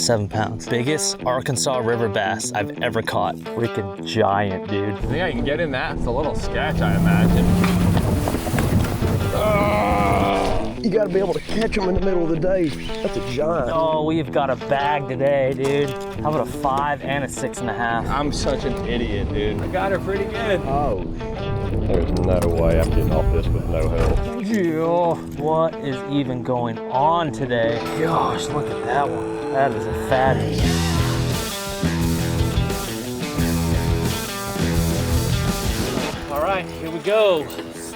7 pounds. Biggest Arkansas River bass I've ever caught. Freaking giant, dude. I think I can get in that. It's a little sketch, I imagine. You gotta be able to catch them in the middle of the day. That's a giant. Oh, we've got a bag today, dude. How about a 5 and a 6.5? I'm such an idiot, dude. I got her pretty good. Oh, there's no way I'm getting off this with no help. Oh, what is even going on today? Gosh, look at that one. That is a fatty. All right, here we go.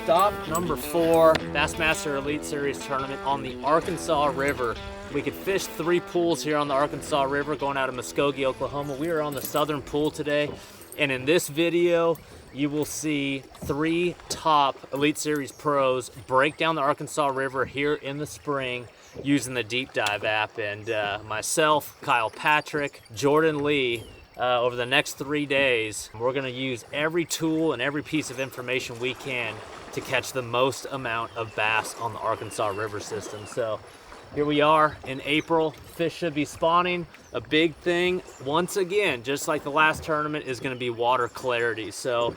Stop number 4, Bassmaster Elite Series tournament on the Arkansas River. We could fish 3 pools here on the Arkansas River going out of Muskogee, Oklahoma. We are on the southern pool today, and in this video, you will see 3 top Elite Series pros break down the Arkansas River here in the spring using the Deep Dive app. And myself, Kyle Patrick, Jordan Lee, over the next 3 days, we're gonna use every tool and every piece of information we can to catch the most amount of bass on the Arkansas River system. So here we are in April. Fish should be spawning. A big thing, once again, just like the last tournament, is gonna be water clarity. So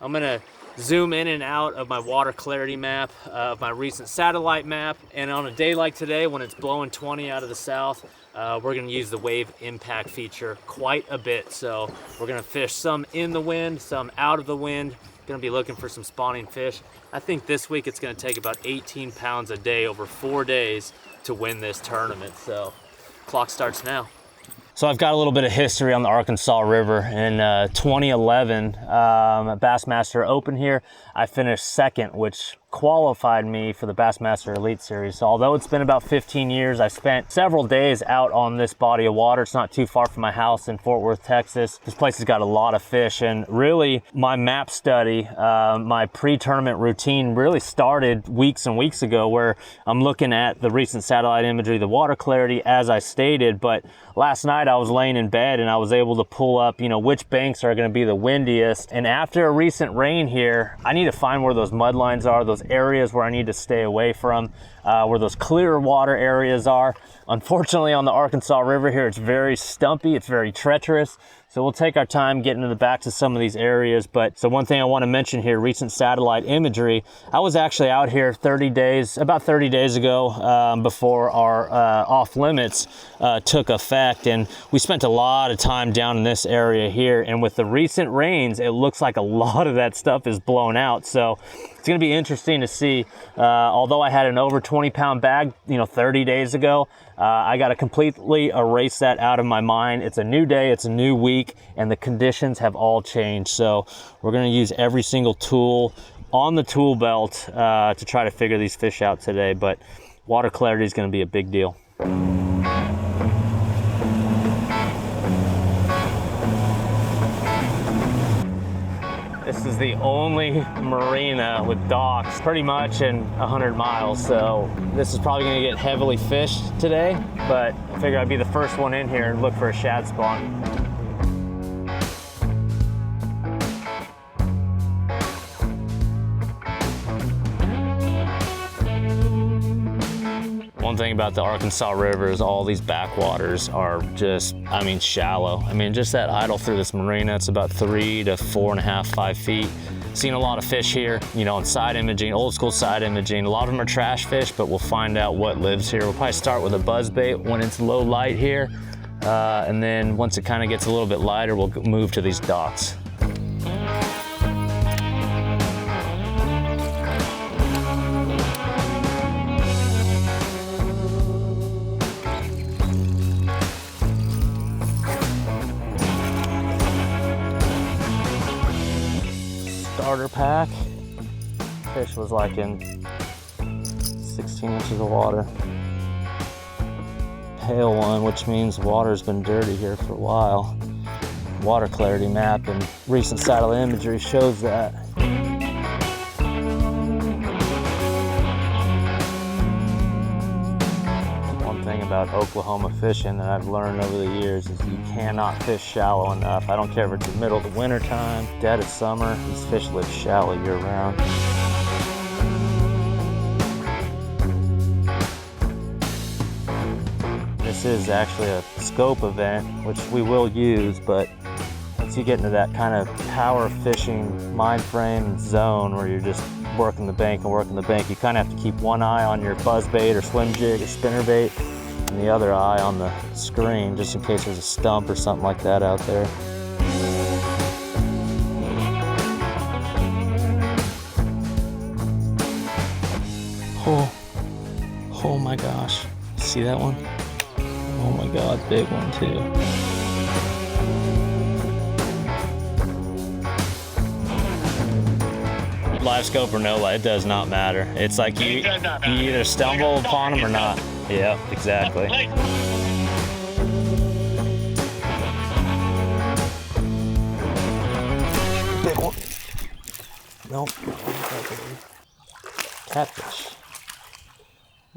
I'm gonna zoom in and out of my water clarity map, of my recent satellite map. And on a day like today, when it's blowing 20 out of the south, we're gonna use the wave impact feature quite a bit. So we're gonna fish some in the wind, some out of the wind. Gonna be looking for some spawning fish. I think this week it's gonna take about 18 pounds a day over 4 days to win this tournament. So clock starts now. So I've got a little bit of history on the Arkansas River. In 2011, Bassmaster Open here, I finished 2nd, which qualified me for the Bassmaster Elite Series. So although it's been about 15 years, I spent several days out on this body of water. It's not too far from my house in Fort Worth, Texas. This place has got a lot of fish, and really my map study, my pre-tournament routine really started weeks and weeks ago, where I'm looking at the recent satellite imagery, the water clarity, as I stated. But last night I was laying in bed and I was able to pull up, you know, which banks are going to be the windiest. And after a recent rain here, I need to find where those mud lines are, those areas where I need to stay away from, where those clear water areas are. Unfortunately, on the Arkansas River here, it's very stumpy, it's very treacherous. So we'll take our time getting to the backs of some of these areas. But so one thing I want to mention here, recent satellite imagery. I was actually out here about 30 days ago, before our off limits took effect. And we spent a lot of time down in this area here. And with the recent rains, it looks like a lot of that stuff is blown out. So it's going to be interesting to see. Although I had an over 20-pound bag, 30 days ago, I got to completely erase that out of my mind. It's a new day, it's a new week, and the conditions have all changed. So we're going to use every single tool on the tool belt to try to figure these fish out today. But water clarity is going to be a big deal. This is the only marina with docks pretty much in 100 miles. So this is probably gonna get heavily fished today, but I figured I'd be the first one in here and look for a shad spawn. One thing about the Arkansas River is all these backwaters are just, shallow. Just that idle through this marina, it's about 3 to 4.5, 5 feet. Seen a lot of fish here, on side imaging, old school side imaging. A lot of them are trash fish, but we'll find out what lives here. We'll probably start with a buzzbait when it's low light here. And then once it kind of gets a little bit lighter, we'll move to these docks. Starter pack. Fish was like in 16 inches of water. Pale one, which means water's been dirty here for a while. Water clarity map and recent satellite imagery shows that. One thing about Oklahoma fishing that I've learned over the years is you cannot fish shallow enough. I don't care if it's the middle of the winter time, dead of summer, these fish live shallow year round. This is actually a scope event, which we will use, but once you get into that kind of power fishing mind frame zone where you're just working the bank and working the bank, you kind of have to keep one eye on your buzz bait or swim jig or spinner bait and the other eye on the screen, just in case there's a stump or something like that out there. Oh my gosh, see that one? Oh my God, big one too. Live scope or no light, it does not matter. It's like you either stumble upon them or not. Yeah, exactly. Big one. Nope. Catfish.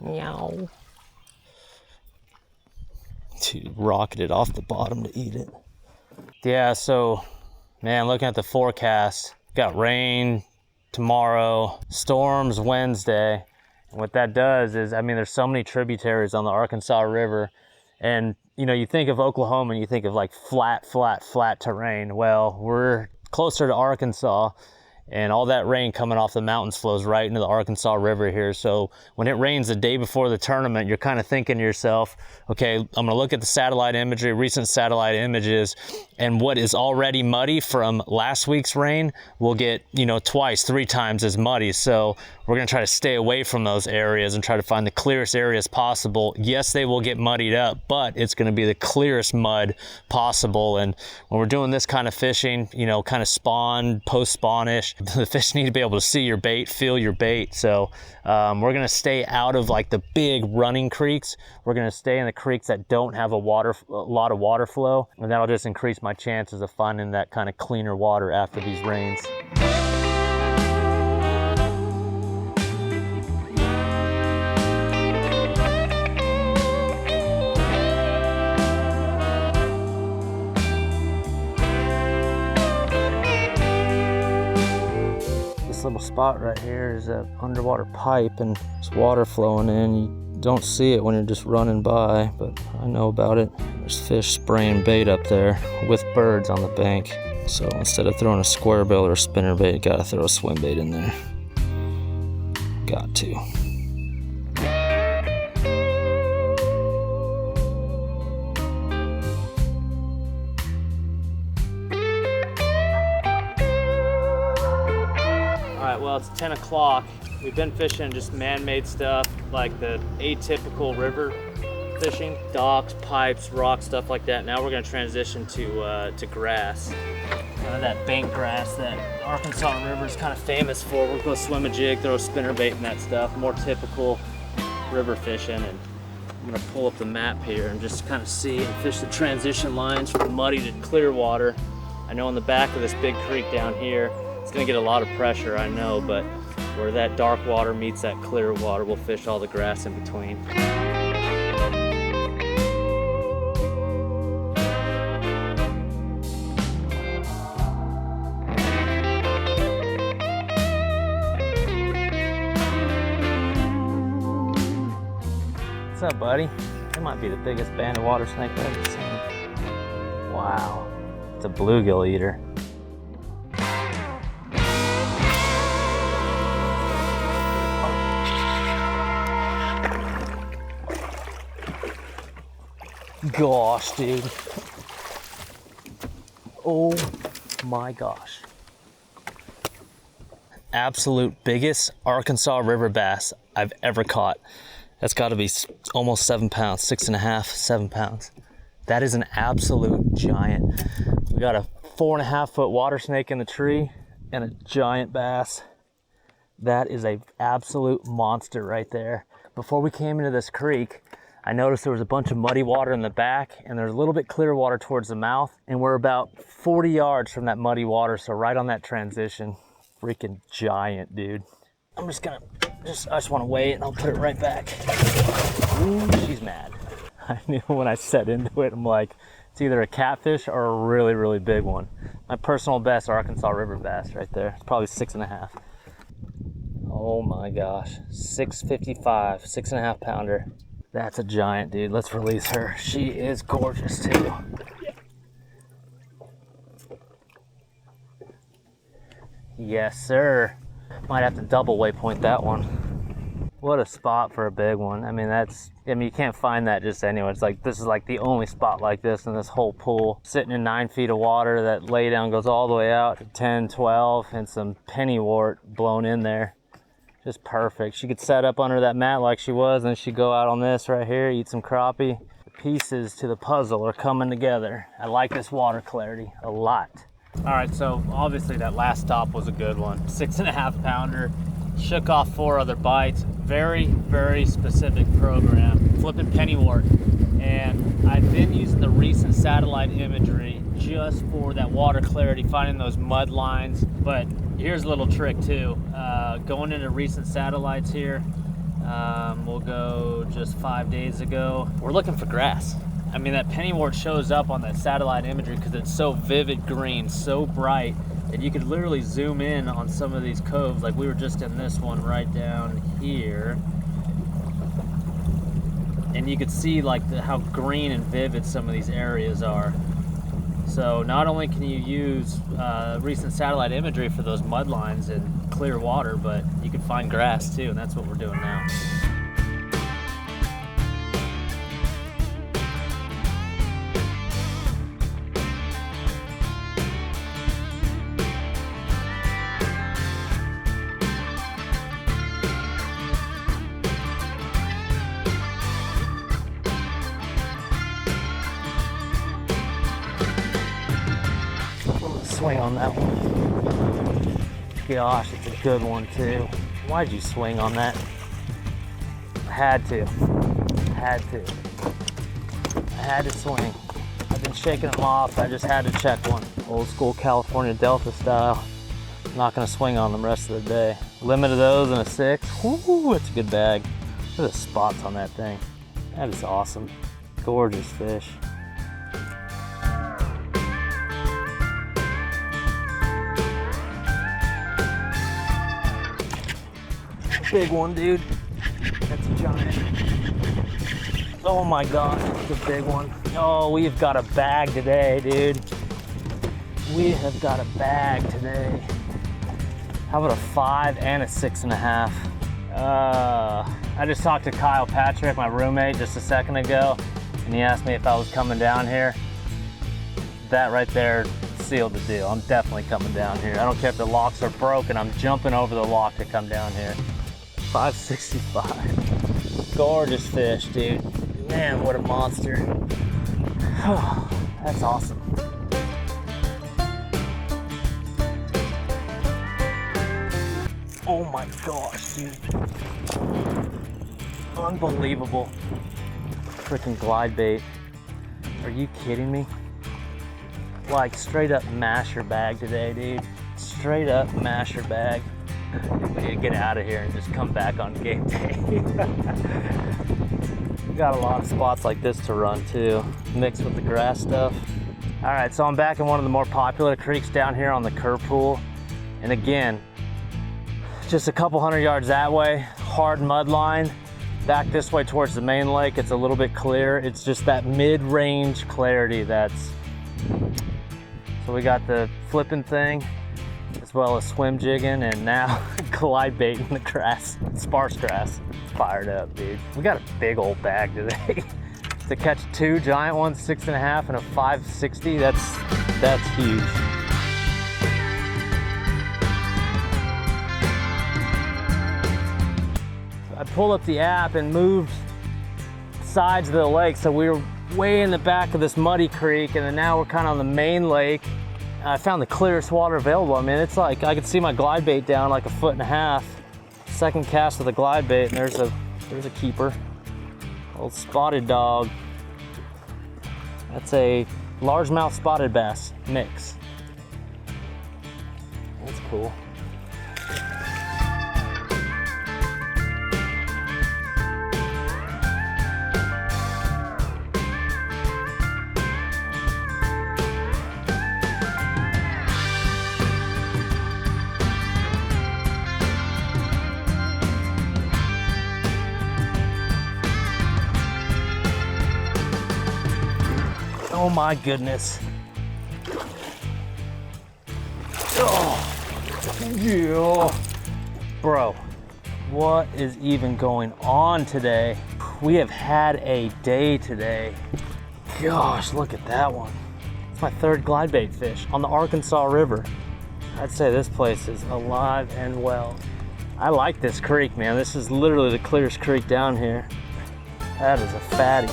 Meow. Dude, rocketed off the bottom to eat it. Yeah, so, man, looking at the forecast, got rain tomorrow, storms Wednesday. And what that does is, I mean, there's so many tributaries on the Arkansas River. And, you know, you think of Oklahoma and you think of like flat terrain. Well, we're closer to Arkansas, and all that rain coming off the mountains flows right into the Arkansas River here. So when it rains the day before the tournament, you're kind of thinking to yourself, okay, I'm gonna look at the satellite imagery, recent satellite images, and what is already muddy from last week's rain will get, you know, twice, 3 times as muddy. So we're gonna try to stay away from those areas and try to find the clearest areas possible. Yes, they will get muddied up, but it's gonna be the clearest mud possible. And when we're doing this kind of fishing, you know, kind of spawn, post-spawnish, the fish need to be able to see your bait, feel your bait. So we're gonna stay out of like the big running creeks. We're gonna stay in the creeks that don't have a lot of water flow, and that'll just increase my chances of finding that kind of cleaner water after these rains. This little spot right here is an underwater pipe, and there's water flowing in. You don't see it when you're just running by, but I know about it. There's fish spraying bait up there with birds on the bank. So instead of throwing a square bill or a spinner bait, you gotta throw a swim bait in there. Got to. Well, it's 10 o'clock. We've been fishing just man-made stuff, like the atypical river fishing, docks, pipes, rocks, stuff like that. Now we're gonna transition to grass. Kind of that bank grass that Arkansas River is kind of famous for. We're gonna swim a jig, throw a spinner bait and that stuff. More typical river fishing. And I'm gonna pull up the map here and just kind of see and fish the transition lines from muddy to clear water. I know on the back of this big creek down here, it's gonna get a lot of pressure, I know, but where that dark water meets that clear water, we'll fish all the grass in between. What's up, buddy? That might be the biggest banded water snake I've ever seen. Wow, it's a bluegill eater. Gosh, dude. Oh my gosh. Absolute biggest Arkansas river bass I've ever caught. That's got to be almost 7 pounds, 6.5, 7 pounds. That is an absolute giant. We got a 4.5-foot water snake in the tree and a giant bass. That is a absolute monster right there. Before we came into this creek, I noticed there was a bunch of muddy water in the back, and there's a little bit clear water towards the mouth, and we're about 40 yards from that muddy water, so right on that transition. Freaking giant, dude. I'm just gonna, I just wanna wait, and I'll put it right back. Ooh, she's mad. I knew when I set into it, I'm like, it's either a catfish or a really, really big one. My personal best Arkansas river bass right there. It's probably 6.5. Oh my gosh, 6.55, 6.5 pounder. That's a giant, dude. Let's release her. She is gorgeous too. Yes, sir. Might have to double waypoint that one. What a spot for a big one. I mean, you can't find that just anywhere. It's like, this is like the only spot like this in this whole pool. Sitting in 9 feet of water, that laydown goes all the way out to 10, 12, and some pennywort blown in there. Just perfect. She could set up under that mat like she was, and she'd go out on this right here, eat some crappie. The pieces to the puzzle are coming together. I like this water clarity a lot. All right, so obviously that last stop was a good one. 6.5 pounder, shook off 4 other bites. Very, very specific program. Flipping pennywort. And I've been using the recent satellite imagery just for that water clarity, finding those mud lines. But here's a little trick too. Going into recent satellites here, we'll go just 5 days ago. We're looking for grass. I mean, that pennywort shows up on that satellite imagery because it's so vivid green, so bright, that you could literally zoom in on some of these coves. Like we were just in this one right down here. And you could see like how green and vivid some of these areas are. So not only can you use recent satellite imagery for those mud lines and clear water, but you can find grass too, and that's what we're doing now. Swing on that one. Gosh, it's a good one too. Why'd you swing on that? I had to swing. I've been shaking them off. I just had to check one. Old school California Delta style. I'm not gonna swing on them the rest of the day. Limit of those in a 6. Woo, it's a good bag. Look at the spots on that thing. That is awesome. Gorgeous fish. Big one, dude. That's a giant. Oh my gosh, it's a big one. Oh, we've got a bag today, dude. We have got a bag today. How about a 5 and a 6.5? I just talked to Kyle Patrick, my roommate, just a second ago, and he asked me if I was coming down here. That right there sealed the deal. I'm definitely coming down here. I don't care if the locks are broken, I'm jumping over the lock to come down here. 565. Gorgeous fish, dude. Man, what a monster. That's awesome. Oh my gosh, dude. Unbelievable. Freaking glide bait. Are you kidding me? Like straight up masher bag today, dude. Straight up masher bag. We need to get out of here and just come back on game day. We got a lot of spots like this to run too, mixed with the grass stuff. All right, so I'm back in one of the more popular creeks down here on the Kerr Pool. And again, just a couple 100 yards that way, hard mud line. Back this way towards the main lake, it's a little bit clear. It's just that mid-range clarity that's... So we got the flipping thing, as well as swim jigging, and now glide bait in the grass, sparse grass. Fired up, dude. We got a big old bag today. To catch 2 giant ones, 6.5 and a 560, that's huge. I pulled up the app and moved sides of the lake, so we were way in the back of this muddy creek, and then now we're kind of on the main lake. I found the clearest water available. I mean, it's like I could see my glide bait down like 1.5 feet. Second cast of the glide bait, and there's a keeper. Old spotted dog. That's a largemouth spotted bass mix. That's cool. Oh my goodness. Oh, yeah. Bro, what is even going on today? We have had a day today. Gosh, look at that one. It's my third glide bait fish on the Arkansas River. I'd say this place is alive and well. I like this creek, man. This is literally the clearest creek down here. That is a fatty.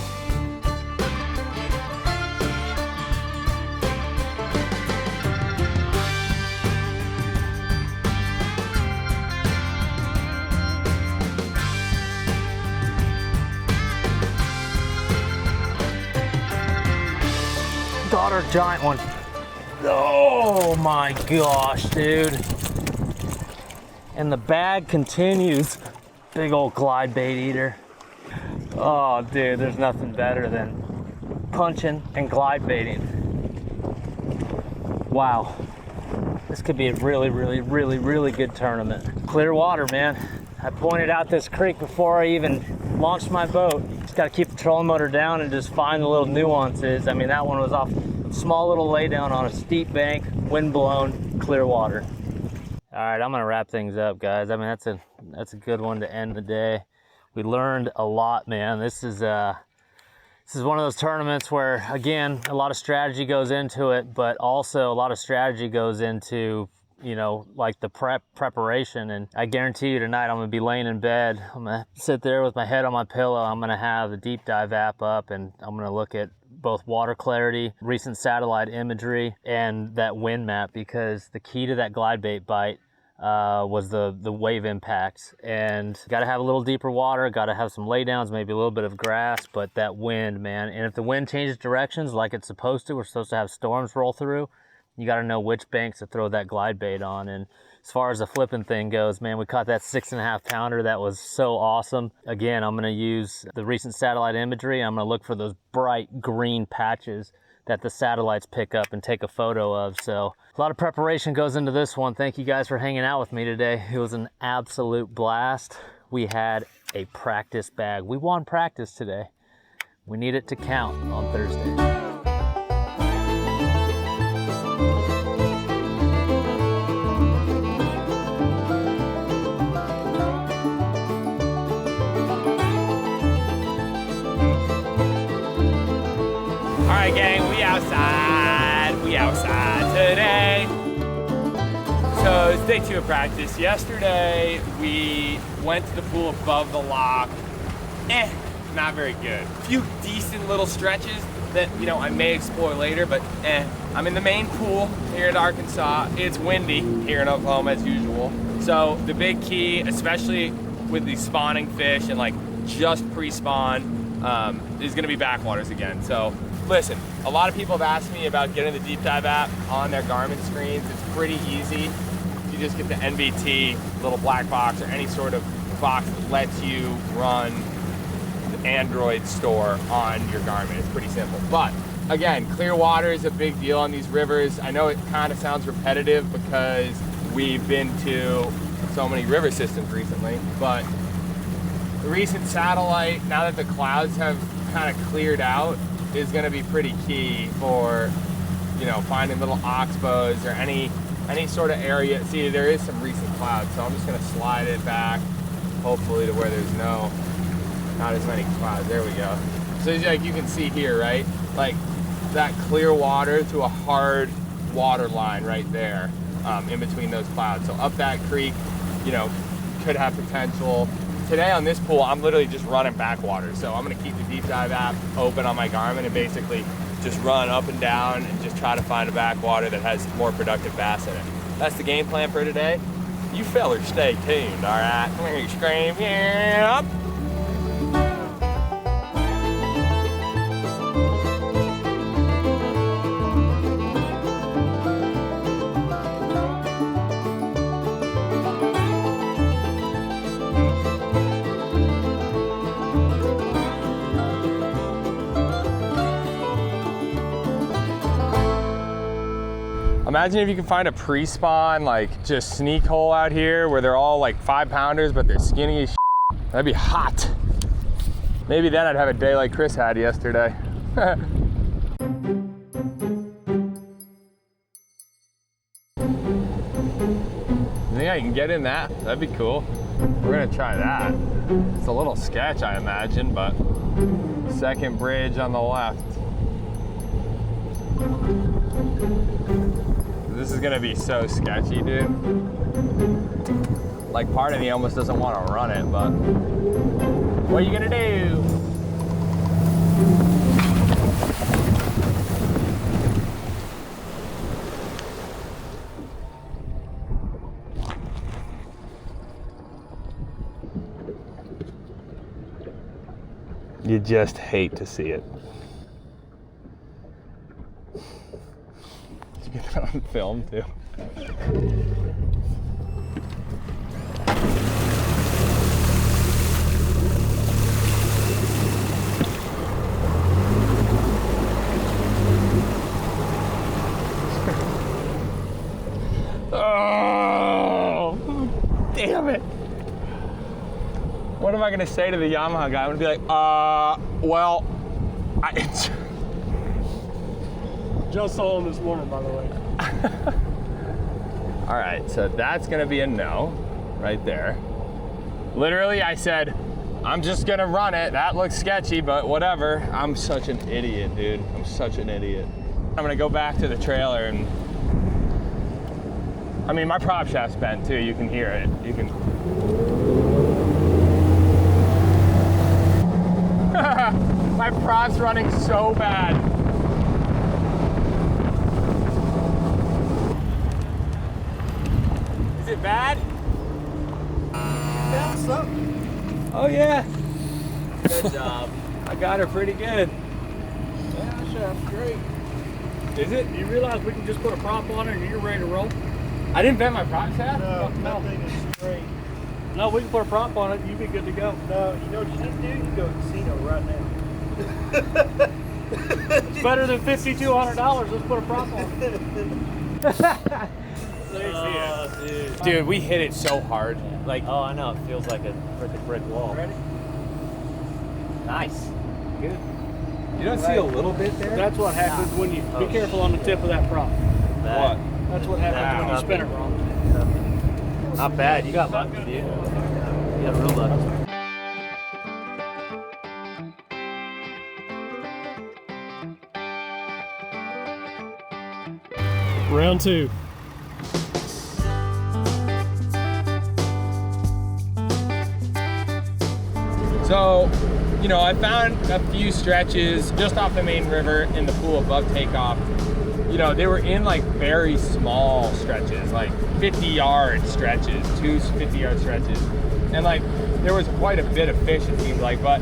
Got our giant one. Oh my gosh, dude. And the bag continues. Big old glide bait eater. Oh dude, there's nothing better than punching and glide baiting. Wow. This could be a really good tournament. Clear water, man. I pointed out this creek before I even launched my boat. Just gotta keep the trolling motor down and just find the little nuances. I mean, that one was off a small little laydown on a steep bank, wind blown, clear water. All right, I'm gonna wrap things up, guys. I mean, that's a good one to end the day. We learned a lot, man. This is one of those tournaments where, again, a lot of strategy goes into it, but also a lot of strategy goes into, you know, like the preparation. And I guarantee you tonight I'm gonna be laying in bed. I'm gonna sit there with my head on my pillow. I'm gonna have the deep dive app up, and I'm gonna look at both water clarity, recent satellite imagery, and that wind map, because the key to that glide bait bite was the wave impacts. And got to have a little deeper water, got to have some laydowns, maybe a little bit of grass, but that wind, man. And if the wind changes directions like it's supposed to, we're supposed to have storms roll through, you got to know which banks to throw that glide bait on. And as far as the flipping thing goes, man, we caught that 6.5 pounder. That was so awesome. Again, I'm going to use the recent satellite imagery. I'm going to look for those bright green patches that the satellites pick up and take a photo of. So a lot of preparation goes into this one. Thank you guys for hanging out with me today. It was an absolute blast. We had a practice bag. We won practice today. We need it to count on Thursday. All right, gang, we outside today. So it's day 2 of practice. Yesterday, we went to the pool above the lock. Not very good. A few decent little stretches that, you know, I may explore later, but I'm in the main pool here in Arkansas. It's windy here in Oklahoma as usual. So the big key, especially with these spawning fish and like just pre-spawn, is gonna be backwaters again. So listen, a lot of people have asked me about getting the deep dive app on their Garmin screens. It's pretty easy. You just get the NBT little black box or any sort of box that lets you run the Android store on your Garmin. It's pretty simple. But again, clear water is a big deal on these rivers. I know it kind of sounds repetitive because we've been to so many river systems recently, but the recent satellite, now that the clouds have kind of cleared out, is going to be pretty key for, you know, finding little oxbows or any sort of area. See, there is some recent clouds, so I'm just going to slide it back, hopefully to where there's not as many clouds. There we go. So like you can see here, right, like that clear water to a hard water line right there, in between those clouds. So up that creek, you know, could have potential. Today on this pool, I'm literally just running backwater. So I'm gonna keep the deep dive app open on my Garmin and basically just run up and down and just try to find a backwater that has more productive bass in it. That's the game plan for today. You fellers stay tuned, all right? Come here, scream, yeah. Imagine if you can find a pre-spawn, like just sneak hole out here where they're all like 5 pounders, but they're skinny as shit. That'd be hot. Maybe then I'd have a day like Chris had yesterday. right and get in that. That'd be cool. We're gonna try that. It's a little sketch, I imagine, but second bridge on the left. This is gonna be so sketchy, dude. Like, part of me almost doesn't want to run it, but what are you gonna do? You just hate to see it. Did you get that on film too? Oh, damn it. What am I gonna say to the Yamaha guy? I'm gonna be like, well, Just saw him this morning, by the way. All right, so that's gonna be a no, right there. Literally, I said, I'm just gonna run it. That looks sketchy, but whatever. I'm such an idiot, dude. I'm such an idiot. I'm gonna go back to the trailer and, I mean, my prop shaft's bent too. You can hear it. You can. My prop's running so bad. Is it bad? Yeah, something. Oh yeah. Good job. I got her pretty good. Yeah, shaft's great. Is it? You realize we can just put a prop on it and you're ready to roll? I didn't bend my prop shaft? No, that thing is straight. No, we can put a prop on it and you'll be good to go. No, you know what you should do? You go to casino right now. It's better than $5,200. Let's put a prop on it. Dude, we hit it so hard. Like, Oh, I know. It feels like a freaking brick wall. Ready? Nice. Good. you don't see a little bit there? That's what happens when you Oh, be careful on the tip of that prop. Bad. That's what happens when you spin it wrong. Not bad. You got luck, dude. You got real luck. Round two. So, you know, I found a few stretches just off the main river in the pool above takeoff. You know, they were in like very small stretches, like 50-yard stretches, two 50-yard stretches. And like, there was quite a bit of fish, it seemed like, but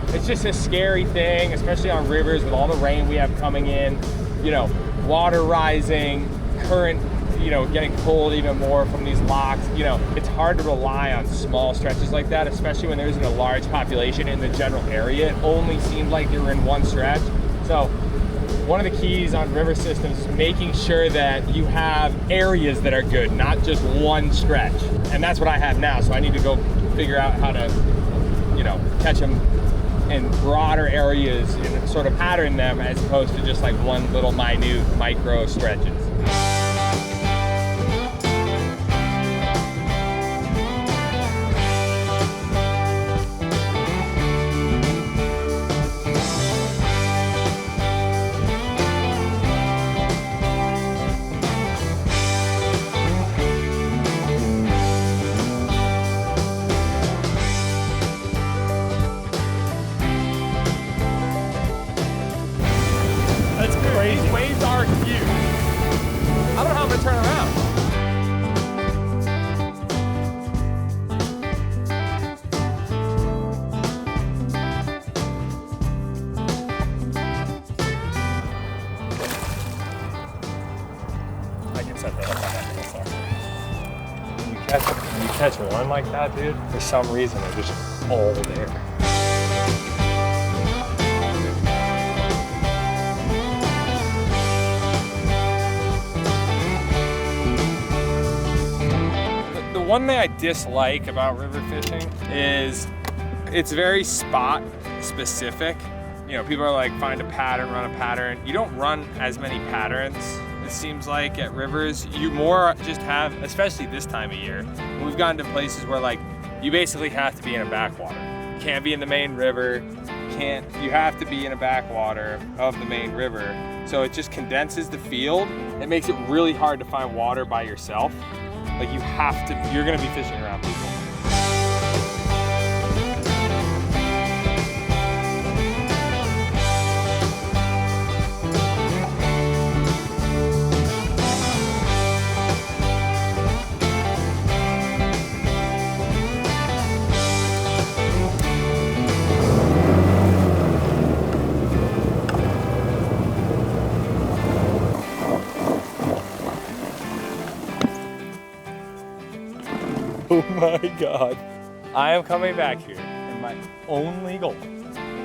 it's just a scary thing, especially on rivers with all the rain we have coming in, you know, water rising, current, you know, getting pulled even more from these locks. You know, it's hard to rely on small stretches like that, especially when there isn't a large population in the general area. It only seemed like they were in one stretch. So one of the keys on river systems is making sure that you have areas that are good, not just one stretch. And that's what I have now. So I need to go figure out how to, you know, catch them in broader areas and sort of pattern them as opposed to just like one little minute micro stretches. That's crazy. These waves are huge. I don't know how I'm gonna turn around. I can set that up on that little side. When you catch one like that, dude, for some reason they're just all there. The one thing I dislike about river fishing is it's very spot specific. You know, people are like, find a pattern, run a pattern. You don't run as many patterns It seems like at rivers, you more just have, especially this time of year, we've gotten to places where like, you basically have to be in a backwater. You can't be in the main river, you have to be in a backwater of the main river. So it just condenses the field. It makes it really hard to find water by yourself. Like you're gonna be fishing around people. Oh my God. I am coming back here and my only goal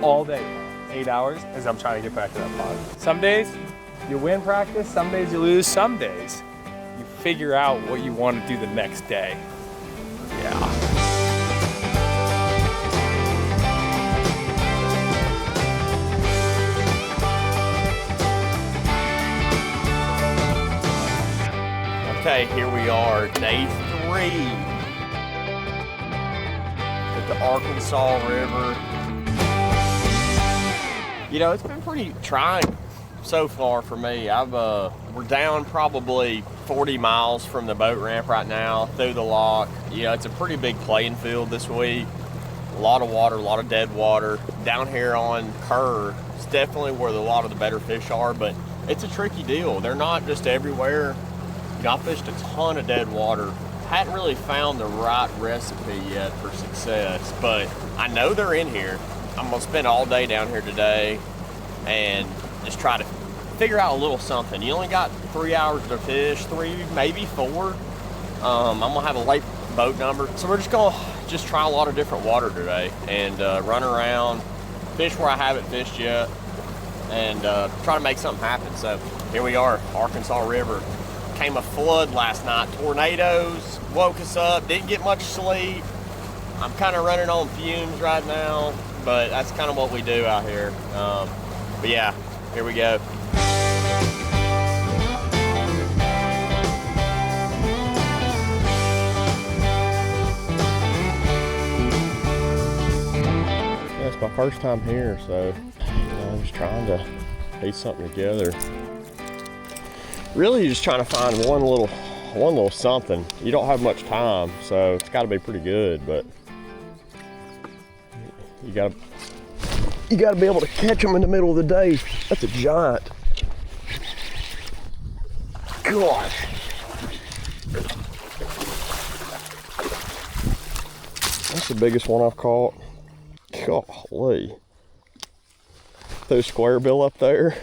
all day, 8 hours, is I'm trying to get back to that pond. Some days you win practice, some days you lose, some days you figure out what you want to do the next day. Yeah. Okay, here we are, day 3 at the Arkansas River. You know, it's been pretty trying so far for me. We're down probably 40 miles from the boat ramp right now through the lock. You know, it's a pretty big playing field this week. A lot of water, a lot of dead water. Down here on Kerr, it's definitely where a lot of the better fish are, but it's a tricky deal. They're not just everywhere. You know, I fished a ton of dead water. Hadn't really found the right recipe yet for success, but I know they're in here. I'm gonna spend all day down here today and just try to figure out a little something. You only got 3 hours to fish, 3, maybe 4. I'm gonna have a late boat number. So we're just gonna try a lot of different water today and run around, fish where I haven't fished yet, and try to make something happen. So here we are, Arkansas River. Came a flood last night, tornadoes, woke us up, didn't get much sleep. I'm kind of running on fumes right now, but that's kind of what we do out here. But yeah, here we go. Yeah, it's my first time here, so I'm just trying to piece something together. Really just trying to find one little something. You don't have much time, so it's got to be pretty good, but you got to be able to catch them in the middle of the day. That's a giant. Gosh. That's the biggest one I've caught. Golly. Through square bill up there.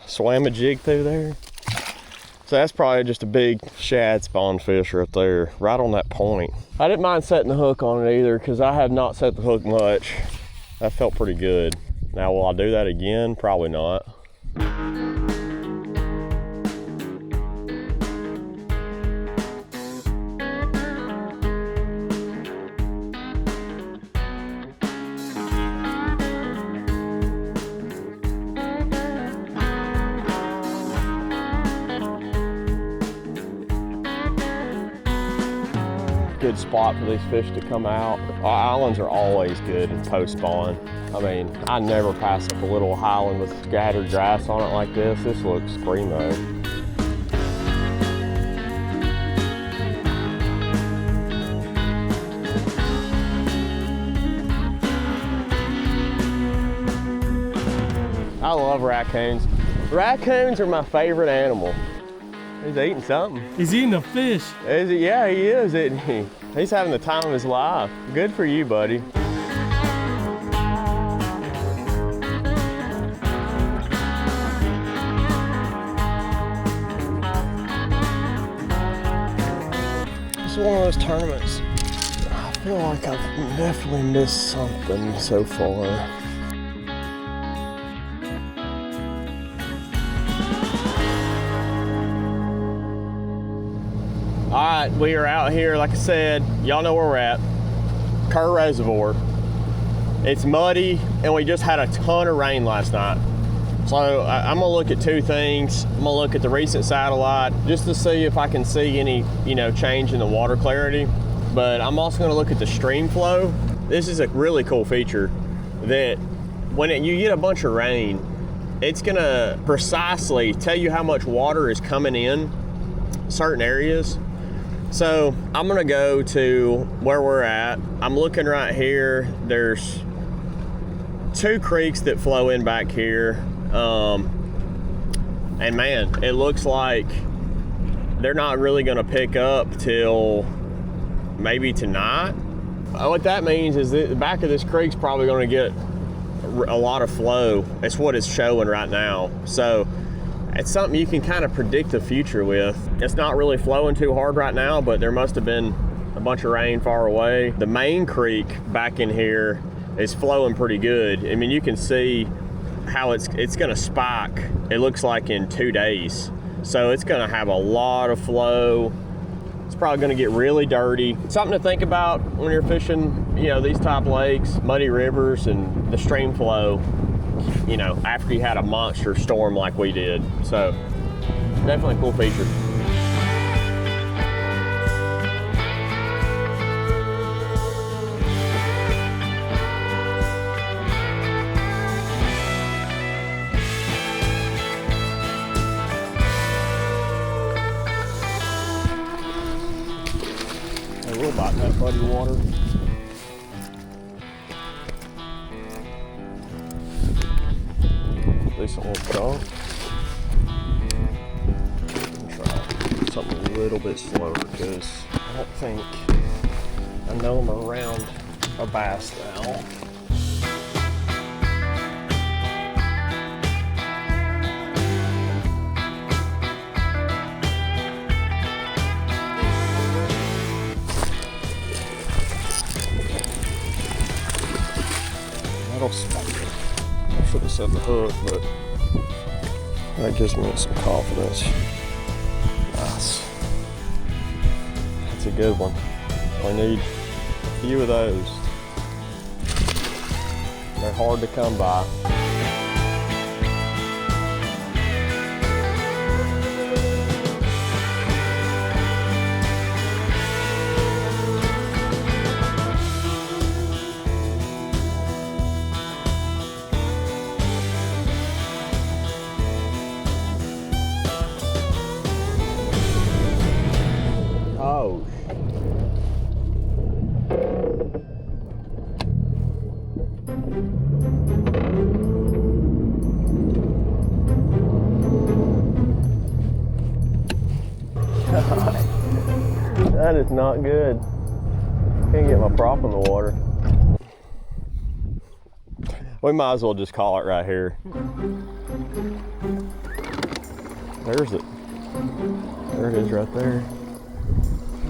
Swam a jig through there. So that's probably just a big shad spawn fish right there, right on that point. I didn't mind setting the hook on it either, because I have not set the hook much. That felt pretty good. Now, will I do that again? Probably not. Good spot for these fish to come out. Our islands are always good in post spawn. I mean, I never pass up a little island with scattered grass on it like this. This looks primo. I love raccoons. Raccoons are my favorite animal. He's eating something. He's eating a fish. Is he? Yeah, he is, isn't he? He's having the time of his life. Good for you, buddy. This is one of those tournaments. I feel like I've definitely missed something so far. All right, we are out here, like I said, y'all know where we're at, Kerr Reservoir. It's muddy, and we just had a ton of rain last night. So I'm gonna look at two things. I'm gonna look at the recent satellite just to see if I can see any, change in the water clarity. But I'm also gonna look at the stream flow. This is a really cool feature that when you get a bunch of rain, it's gonna precisely tell you how much water is coming in certain areas. So I'm gonna go to where we're at. I'm looking right here. There's two creeks that flow in back here. And man, it looks like they're not really gonna pick up till maybe tonight. What that means is that the back of this creek's probably gonna get a lot of flow. It's what it's showing right now. So it's something you can kind of predict the future with. It's not really flowing too hard right now, but there must have been a bunch of rain far away. The main creek back in here is flowing pretty good. I mean, you can see how it's gonna spike, it looks like in 2 days. So it's gonna have a lot of flow. It's probably gonna get really dirty. Something to think about when you're fishing, these type lakes, muddy rivers, and the stream flow, after you had a monster storm like we did. So definitely a cool feature. We'll bite that muddy water. Decent little chunk. Try something a little bit slower because I don't think I know I'm around a bass now. That'll spike it. I should have set the hook, but that gives me some confidence. Nice. That's a good one. I need a few of those. They're hard to come by. Oh. That is not good. Can't get my prop in the water. We might as well just call it right here. There's it. There it is right there.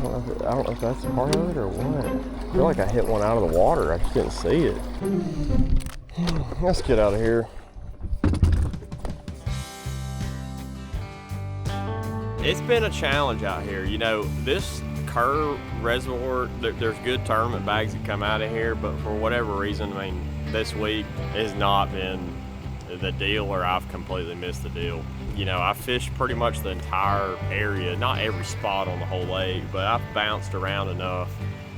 I don't know if that's part of it or what. I feel like I hit one out of the water. I just didn't see it. Let's get out of here. It's been a challenge out here. This Kerr reservoir, there's good tournament bags that come out of here, but for whatever reason, this week has not been the deal, or I've completely missed the deal. I fished pretty much the entire area, not every spot on the whole lake, but I've bounced around enough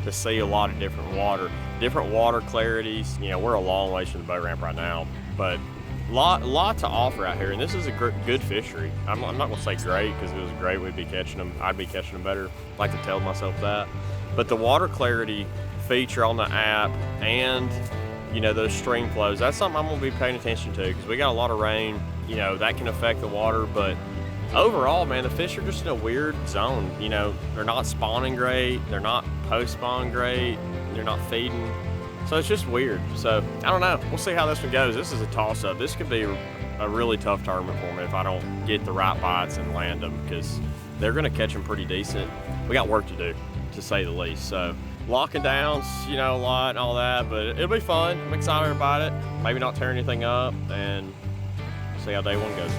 to see a lot of different water clarities. We're a long ways from the boat ramp right now, but lot to offer out here, and this is a good fishery. I'm not gonna say great, because if it was great, I'd be catching them better. I like to tell myself that. But the water clarity feature on the app and those stream flows, that's something I'm gonna be paying attention to, because we got a lot of rain. That can affect the water, but overall, man, the fish are just in a weird zone. They're not spawning great, they're not post-spawn great, they're not feeding. So it's just weird. So I don't know, we'll see how this one goes. This is a toss-up. This could be a really tough tournament for me if I don't get the right bites and land them, because they're gonna catch them pretty decent. We got work to do, to say the least. So locking downs, a lot and all that, but it'll be fun. I'm excited about it. Maybe not tear anything up, and see how day one goes.